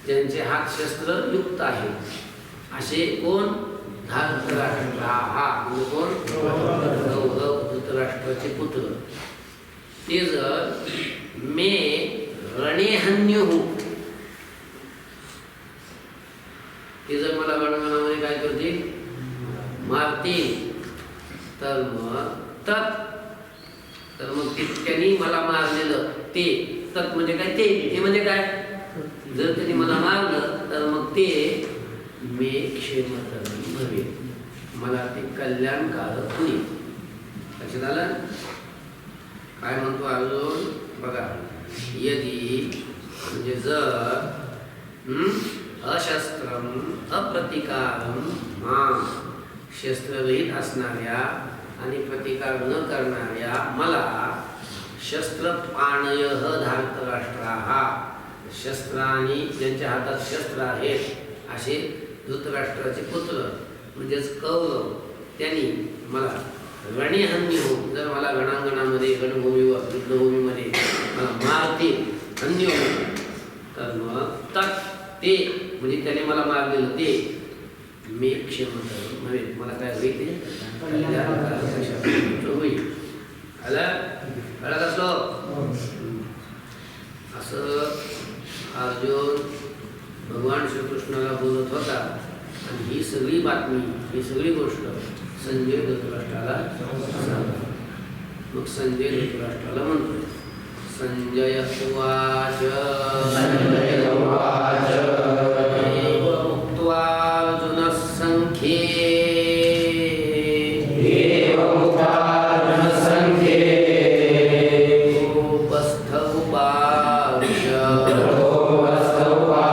ज्यांचे हात शस्त्र युक्त आहे असे कोण? धार्तराष्ट्र हा कोण? कौरव धृतराष्ट्राचे पुत्र. ते जर मे रणेहन्युहु, ते जर मला रणगाणामध्ये काय करतील? मारतील. तर मग त्यांनी मला मारलेलं ते तत् म्हणजे काय? ते म्हणजे काय? जर त्यांनी मला मारलं तर मग ते मे क्षेमतरं भवे, मला ते कल्याणकारक होईल. लक्षात आलं? काय म्हणतो अर्जुन बघा. यदि म्हणजे जर अशस्त्रम अप्रतिकारम मां, शस्त्ररहित असणाऱ्या आणि प्रतिकार न करणाऱ्या मला शस्त्रपाणयः धार्तराष्ट्राः, शस्त्रांनी ज्यांच्या हातात शस्त्र आहेत असे धृतराष्ट्राचे पुत्र म्हणजेच कौरव, त्यांनी मला रणेहन्युः, जर मला रणांगणामध्ये रणभूमीवर युद्धभूमीमध्ये मला मारतील हन्युः, तर मग तत् ते म्हणजे त्याने मला मारलेलं ते मे क्षेमतरं भवे, मला काय होईल? ते होईल. कळत असलो. असं अर्जुन भगवान श्रीकृष्णाला बोलत होता. आणि ही सगळी बातमी, ही सगळी गोष्ट संजय धृतराष्ट्राला सांगा. मग संजय धृतराष्ट्राला म्हणतोय. संजय उवाच एवमुक्त्वा अर्जुनः संख्ये उपस्थ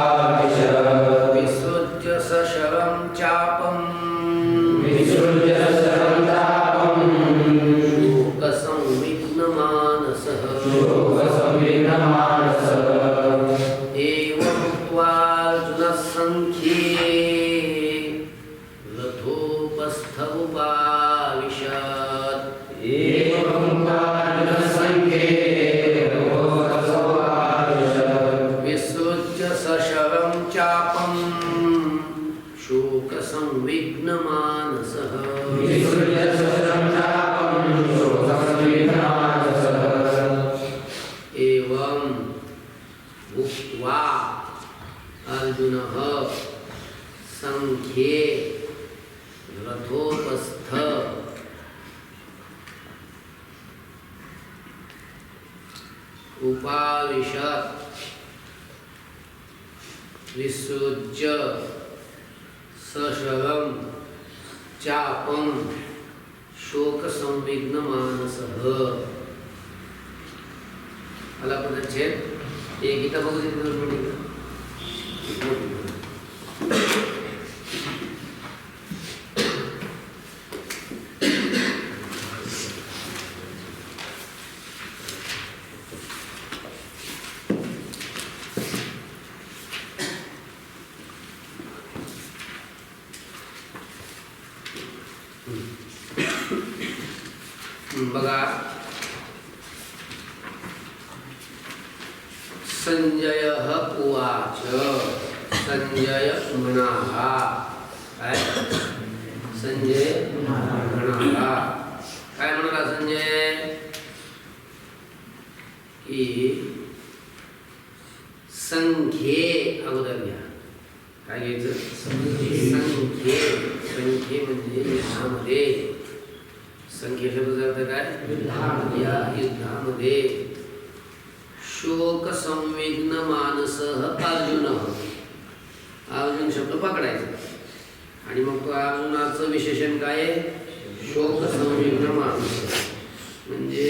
उपाविश विसृज्य सशरं चापं उपाविशत् विसृज्य सशरं चापं शोकसंविघ्नमानसः. आला पदच्छेद. एक गीता बघू देतो. बघा. संजय उवाच. संजय म्हणाला. काय? संजय म्हणाला. काय म्हणाला संजय? की संख्ये अगोदर घ्या. काय घ्यायचं? संख्ये. संख्ये म्हणजे युद्धामध्ये. संख्ये शब्दाचा अर्थ काय? या युद्धामध्ये शोक संविघ्न मानसः अर्जुन. अर्जुन शब्द पकडायचा आणि मग तो अर्जुनाचं विशेषण काय? शोक संविघ्न मानस, म्हणजे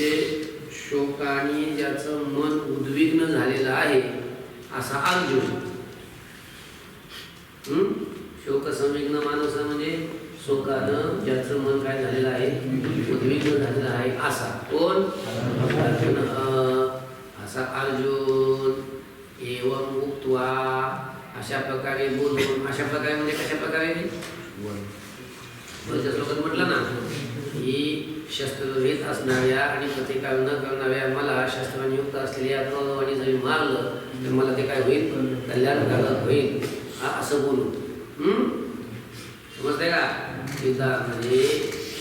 शोकाने ज्याचं मन उद्विग्न झालेलं आहे असा अर्जुन. शोक संविघ्न मानस म्हणजे शोकानं ज्याचं मन काय झालेलं आहे? उद्विग्न झालेलं आहे असा कोण? अर्जुन. असा अर्जुन. एवं उक्त्वा, अशा प्रकारे बोलून. अशा प्रकारे म्हणजे कशा प्रकारे? वरच्या श्लोकात म्हटलं ना की शस्त्ररहित असणाऱ्या आणि प्रतिकार न करणाऱ्या मला शस्त्रांनी युक्त असलेल्या कौरवांनी जरी मारलं तर मला ते काय होईल, कल्याणकारक होईल असं बोलू. समजते का? म्हणजे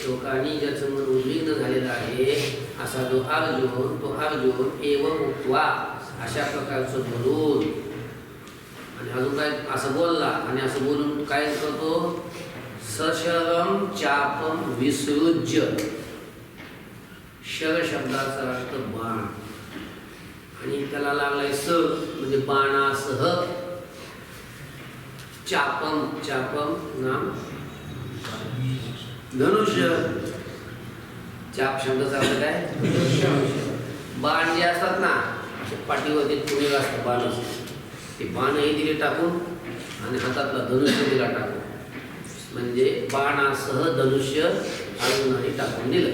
शोकाने ज्याचं मन उद्विग्न झालेलं आहे असा जो अर्जुन, तो अर्जुन एवं उक्त्वा अशा प्रकारचं बोलून, आणि अजून काय असं बोलला, आणि असं बोलून काय करतो, सशरम चापम विसृज्य. शर शब्दाचा अर्थ बाण, आणि त्याला लागलाय स म्हणजे बाणासह. चापम, चापम नाम धनुष्य. चाप शब्दाचा अर्थ काय, बाण जे असतात ना पाठीवरती पुणे असतं बाण असतं, ते बाणही दिले टाकून आणि हातातला धनुष्य दिला टाकून, म्हणजे बाणासह धनुष्य अर्जुनाने टाकून दिलं.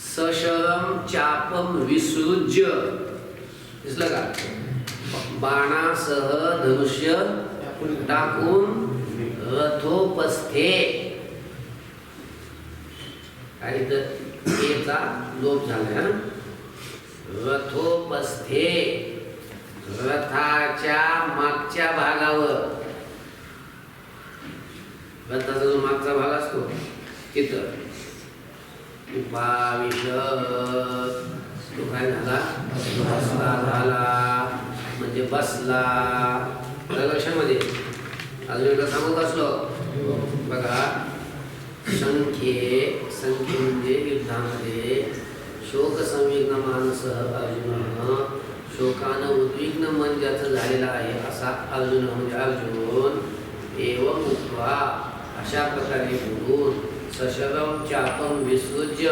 सशरम चापम विसृज्य, दिसलं का? बाणासह धनुष्य टाकून रथोपस्थे. काय तर एचा लोप झाला. रथोपस्थे, रथाच्या मागच्या भागावर. रथाचा जो मागचा भाग असतो तिथं उपाविशत, तो काय झाला, बसला झाला, म्हणजे बसला. लक्षामध्ये अजून एकदा सांगत असलो बघा, संख्ये म्हणजे युद्धामध्ये शोक संविग्न मानसः अर्जुन, शोकानं उद्विग्न मन ज्याचं झालेलं आहे असा अर्जुन म्हणजे अर्जुन एवं उक्त्वा अशा प्रकारे बोलून सशरम चापम विसृज्य,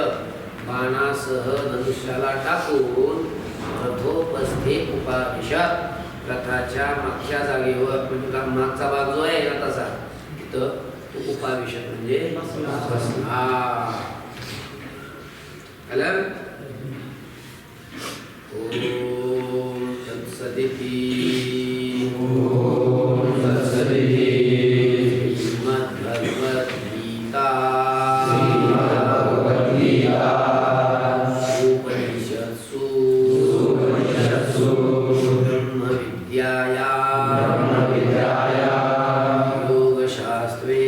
बाणासह धनुष्याला टाकून रथोपस्थे उपाविशत, रथाच्या मागच्या जागेवर, म्हणजे मागचा भाग जो आहे रथाचा तिथं तो उपाविशत म्हणजे बसला. ओम तत्सदिति. श्रीमद्भगवद्गीता उपनिषत्सु योगशास्त्रे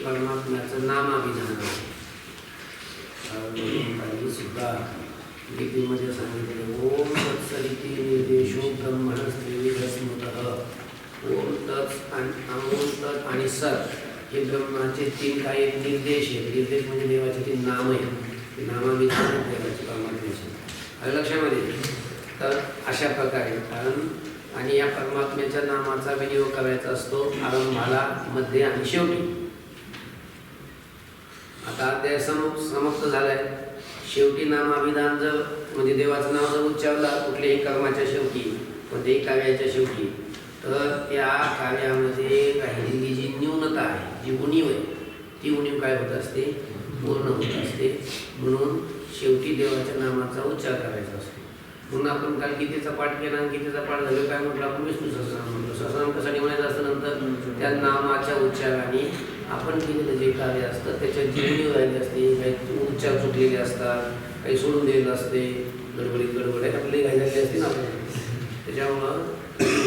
परमात्म्याचं नामाभिधान आहे. सुद्धा गीतेमध्ये सांगितले ओम तत्सदिति निर्देशो ब्रह्मणस्त्रिविधस्मृतः. ओम तत् आणि सत हे ब्रह्माचे 3 काही निर्देश आहेत. निर्देश म्हणजे देवाचे 3 नाम आहेत, ते नामाभिधान देवाचे परमात्म्याचे लक्षामध्ये. तर अशा प्रकारे कारण आणि या परमात्म्याच्या नामाचा विनियोग करायचा असतो आरंभाला, मध्ये आणि शेवटी. आता अध्याय समाप्त झालाय. शेवटी नामाभिधान जर म्हणजे देवाचं नाव जर उच्चारला कुठल्याही कर्माच्या शेवटी, कोणत्याही कार्याच्या शेवटी, तर त्या कार्यामध्ये काही जी न्यूनता आहे, जी उणीव आहे, ती उणीव काय होत असते, पूर्ण होत असते. म्हणून शेवटी देवाच्या नामाचा उच्चार करायचा असतो. म्हणून आपण काल गीतेचा पाठ केला, गीतेचा पाठ झालं काय म्हटलं आपण विष्णू सहस्रनाम म्हटलं. सहस्रनाम कसा म्हणायचं असतं, नंतर त्या नामाच्या उच्चाराने आपण केलेलं जे कार्य असतं त्याच्यात जी उणीव राहिली असते, काही उच्चार चुकलेले असतात, काही सोडून दिलेलं असते, गडबड आपली घायला असते ना आपण, त्याच्यामुळं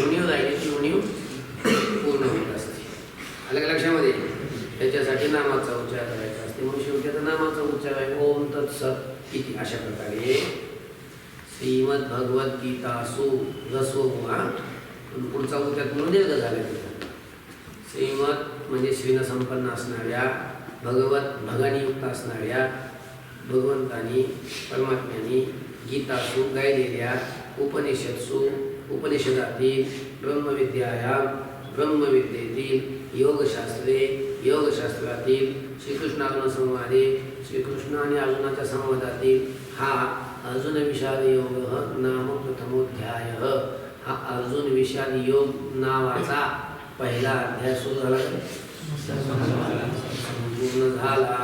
उणीव राहिली ती उणीव पूर्ण होत असते. आलं का लक्षामध्ये? त्याच्यासाठी नामाचा उच्चार करायचा असते. म्हणून शेवटी आता नामाचा उच्चार आहे ओम तत्सत इति. अशा प्रकारे श्रीमद्भगवद्गीतासु रसोवा, पुढचा उच्चार म्हणून दीर्घ झाला. श्रीमद म्हणजे श्रीनं संपन्न असणाऱ्या, भगवत भगानीयुक्त असणाऱ्या, भगवंतानी परमात्म्यानी गीतासु गायलेल्या, उपनिषत्सु उपनिषदातील, ब्रह्मविद्याया ब्रह्मविद्येतील, योगशास्त्रे योगशास्त्रातील, श्रीकृष्णार्जुन संवादे श्रीकृष्ण आणि अर्जुनाच्या संवादातील हा अर्जुन विषाद योग नाम प्रथमोध्याय. हा अर्जुन विषाद योग नावाचा पहिला अध्याय सुरू झाला, संपूर्ण झाला.